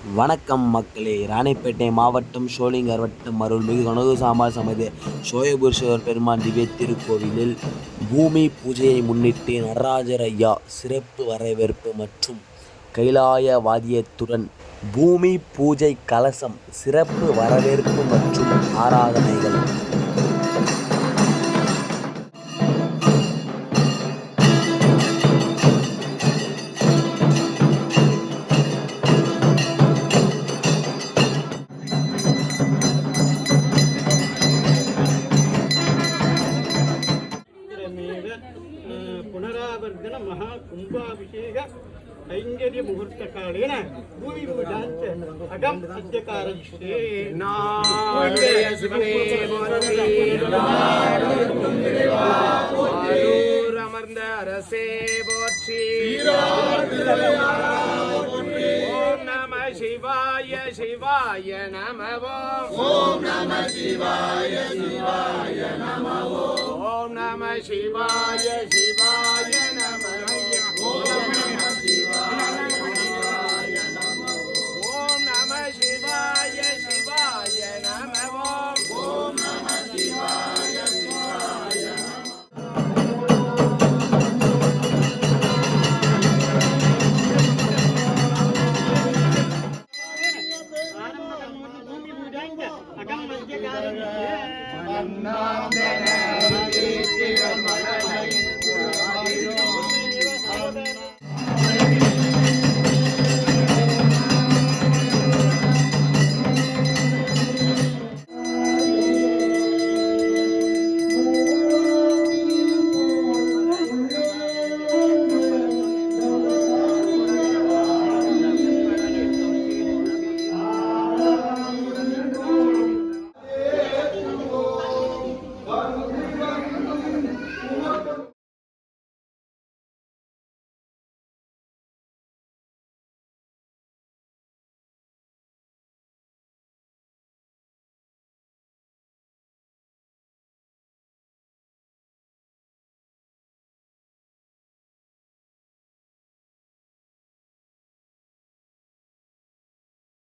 வணக்கம் மக்களே. ராணிப்பேட்டை மாவட்டம் ஷோலிங்கர் வட்டம் அருள்மிகு கனகசாம்பாள் சமேத சோயபுரீஸ்வரர் பெருமான் திவ்ய திருக்கோவிலில் பூமி பூஜையை முன்னிட்டு நடராஜர் ஐயா சிறப்பு வரவேற்பு மற்றும் கைலாய வாத்தியத்துடன் பூமி பூஜை கலசம் சிறப்பு வரவேற்பு மற்றும் ஆராதனைகள். पुनरावर्तन महाकुंभाभिषेक कैंगर्य मुहूर्त कालेन भूमि पूजांच अगम सत्यकारयिष्ये नारायण शिवने अमर्ந்த அரசே போற்றி ஓம் நம சிவாய சிவாய நம ஓம் நம சிவாய சிவாய நம ஓம் நம சிவாய சிவாய நம ஓம் நம சிவாய சிவாய நம ஓம் நம சிவாய சிவாய நம ஓம் நம சிவாய சிவாய நம